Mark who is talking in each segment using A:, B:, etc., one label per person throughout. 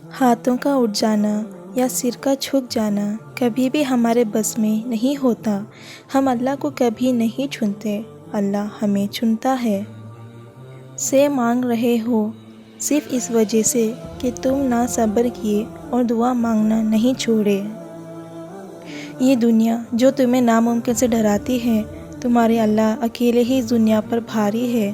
A: ہاتھوں کا اٹھ جانا یا سر کا جھک جانا کبھی بھی ہمارے بس میں نہیں ہوتا۔ ہم اللہ کو کبھی نہیں چنتے، اللہ ہمیں چنتا ہے۔ سے مانگ رہے ہو صرف اس وجہ سے کہ تم نہ صبر کیے اور دعا مانگنا نہیں چھوڑے۔ یہ دنیا جو تمہیں ناممکن سے ڈراتی ہے، تمہارے اللہ اکیلے ہی اس دنیا پر بھاری ہے،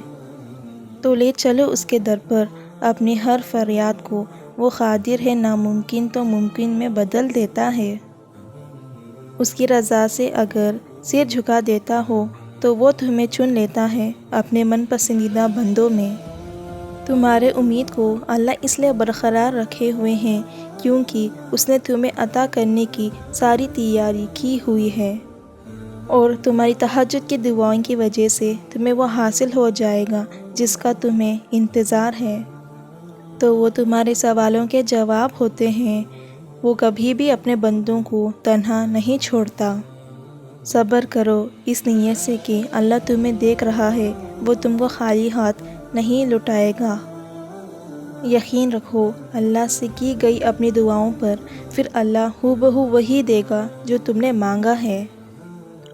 A: تو لے چلو اس کے در پر اپنی ہر فریاد کو۔ وہ قادر ہے ناممکن تو ممکن میں بدل دیتا ہے۔ اس کی رضا سے اگر سر جھکا دیتا ہو تو وہ تمہیں چن لیتا ہے اپنے من پسندیدہ بندوں میں۔ تمہارے امید کو اللہ اس لیے برقرار رکھے ہوئے ہیں کیونکہ اس نے تمہیں عطا کرنے کی ساری تیاری کی ہوئی ہے، اور تمہاری تہجد کی دعاؤں کی وجہ سے تمہیں وہ حاصل ہو جائے گا جس کا تمہیں انتظار ہے۔ تو وہ تمہارے سوالوں کے جواب ہوتے ہیں۔ وہ کبھی بھی اپنے بندوں کو تنہا نہیں چھوڑتا۔ صبر کرو اس نیت سے کہ اللہ تمہیں دیکھ رہا ہے، وہ تم کو خالی ہاتھ نہیں لوٹائے گا۔ یقین رکھو اللہ سے کی گئی اپنی دعاؤں پر، پھر اللہ ہو بہو وہی دے گا جو تم نے مانگا ہے،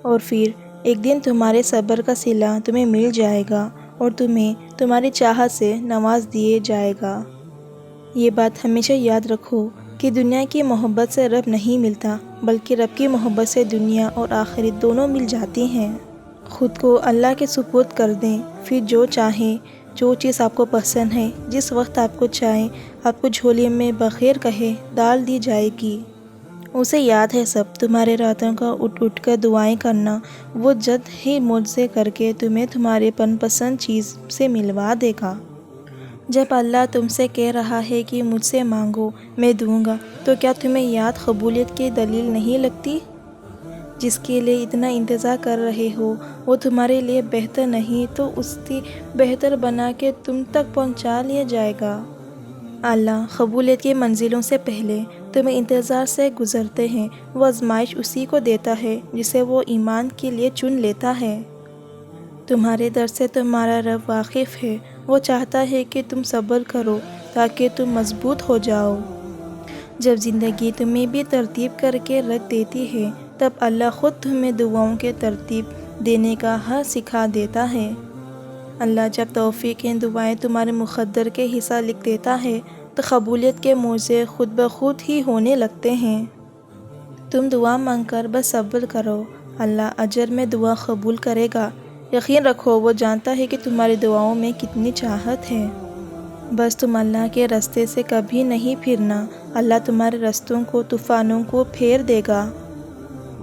A: اور پھر ایک دن تمہارے صبر کا صلہ تمہیں مل جائے گا اور تمہیں تمہاری چاہت سے نواز دیے جائے گا۔ یہ بات ہمیشہ یاد رکھو کہ دنیا کی محبت سے رب نہیں ملتا، بلکہ رب کی محبت سے دنیا اور آخرت دونوں مل جاتی ہیں۔ خود کو اللہ کے سپرد کر دیں، پھر جو چاہیں، جو چیز آپ کو پسند ہے، جس وقت آپ کو چاہیں، آپ کو جھولی میں بغیر کہے ڈال دی جائے گی۔ اسے یاد ہے سب تمہارے راتوں کا اٹھ اٹھ کر دعائیں کرنا، وہ جلد ہی معجزے کر کے تمہیں تمہارے من پسند چیز سے ملوا دے گا۔ جب اللہ تم سے کہہ رہا ہے کہ مجھ سے مانگو میں دوں گا، تو کیا تمہیں یاد قبولیت کی دلیل نہیں لگتی؟ جس کے لیے اتنا انتظار کر رہے ہو وہ تمہارے لیے بہتر نہیں تو اس سے بہتر بنا کے تم تک پہنچا لیا جائے گا۔ اللہ قبولیت کی منزلوں سے پہلے تمہیں انتظار سے گزرتے ہیں۔ وہ آزمائش اسی کو دیتا ہے جسے وہ ایمان کے لیے چن لیتا ہے۔ تمہارے در سے تمہارا رب واقف ہے، وہ چاہتا ہے کہ تم صبر کرو تاکہ تم مضبوط ہو جاؤ۔ جب زندگی تمہیں بھی ترتیب کر کے رکھ دیتی ہے، تب اللہ خود تمہیں دعاؤں کے ترتیب دینے کا حق سکھا دیتا ہے۔ اللہ جب توفیق دعائیں تمہارے مقدر کے حصہ لکھ دیتا ہے تو قبولیت کے معجزے خود بخود ہی ہونے لگتے ہیں۔ تم دعا مانگ کر بس صبر کرو، اللہ اجر میں دعا قبول کرے گا۔ یقین رکھو وہ جانتا ہے کہ تمہاری دعاؤں میں کتنی چاہت ہے۔ بس تم اللہ کے راستے سے کبھی نہیں پھرنا، اللہ تمہارے راستوں کو طوفانوں کو پھیر دے گا۔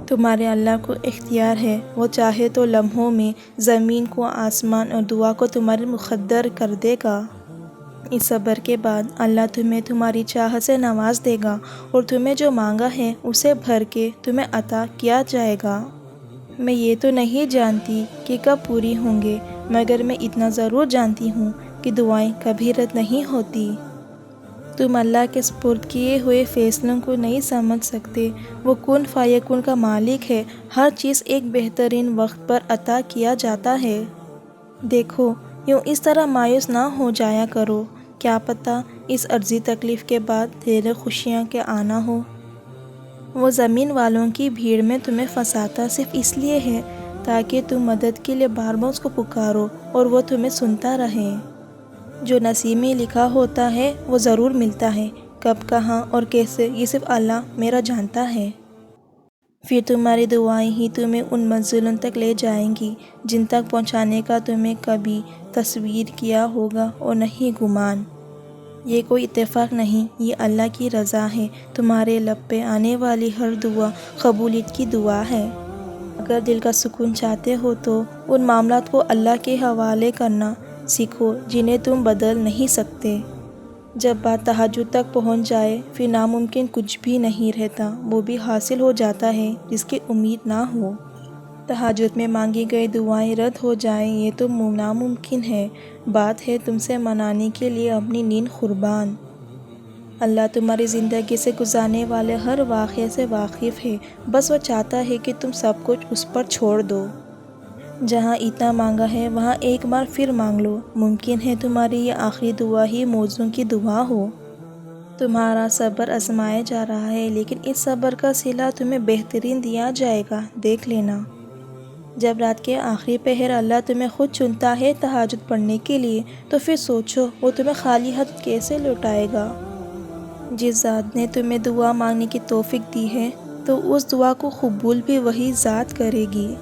A: تمہارے اللہ کو اختیار ہے، وہ چاہے تو لمحوں میں زمین کو، آسمان اور دعا کو تمہارے مقدر کر دے گا۔ اس صبر کے بعد اللہ تمہیں تمہاری چاہت سے نواز دے گا اور تمہیں جو مانگا ہے اسے بھر کے تمہیں عطا کیا جائے گا۔ میں یہ تو نہیں جانتی کہ کب پوری ہوں گے، مگر میں اتنا ضرور جانتی ہوں کہ دعائیں کبھی رد نہیں ہوتی۔ تم اللہ کے سپرد کیے ہوئے فیصلوں کو نہیں سمجھ سکتے، وہ کن فیکون کا مالک ہے، ہر چیز ایک بہترین وقت پر عطا کیا جاتا ہے۔ دیکھو یوں اس طرح مایوس نہ ہو جایا کرو، کیا پتہ اس عرضی تکلیف کے بعد ڈھیر خوشیاں کے آنا ہو۔ وہ زمین والوں کی بھیڑ میں تمہیں پھنساتا صرف اس لیے ہے تاکہ تم مدد کے لیے بار بار اس کو پکارو اور وہ تمہیں سنتا رہے۔ جو نصیب میں لکھا ہوتا ہے وہ ضرور ملتا ہے، کب، کہاں اور کیسے یہ صرف اللہ میرا جانتا ہے۔ پھر تمہاری دعائیں ہی تمہیں ان منزلوں تک لے جائیں گی جن تک پہنچانے کا تمہیں کبھی تصور کیا ہوگا اور نہیں گمان۔ یہ کوئی اتفاق نہیں، یہ اللہ کی رضا ہے۔ تمہارے لب پہ آنے والی ہر دعا قبولیت کی دعا ہے۔ اگر دل کا سکون چاہتے ہو تو ان معاملات کو اللہ کے حوالے کرنا سیکھو جنہیں تم بدل نہیں سکتے۔ جب بات تہجد تک پہنچ جائے پھر ناممکن کچھ بھی نہیں رہتا، وہ بھی حاصل ہو جاتا ہے جس کی امید نہ ہو۔ تہجد میں مانگی گئی دعائیں رد ہو جائیں یہ تو ناممکن ہے، بات ہے تم سے منانے کے لیے اپنی نیند قربان۔ اللہ تمہاری زندگی سے گزرنے والے ہر واقعے سے واقف ہے، بس وہ چاہتا ہے کہ تم سب کچھ اس پر چھوڑ دو۔ جہاں اتنا مانگا ہے وہاں ایک بار پھر مانگ لو، ممکن ہے تمہاری یہ آخری دعا ہی معجزوں کی دعا ہو۔ تمہارا صبر آزمایا جا رہا ہے، لیکن اس صبر کا صلہ تمہیں بہترین دیا جائے گا، دیکھ لینا۔ جب رات کے آخری پہر اللہ تمہیں خود چنتا ہے تہجد پڑھنے کے لیے، تو پھر سوچو وہ تمہیں خالی ہاتھ کیسے لوٹائے گا۔ جس ذات نے تمہیں دعا مانگنے کی توفیق دی ہے، تو اس دعا کو قبول بھی وہی ذات کرے گی۔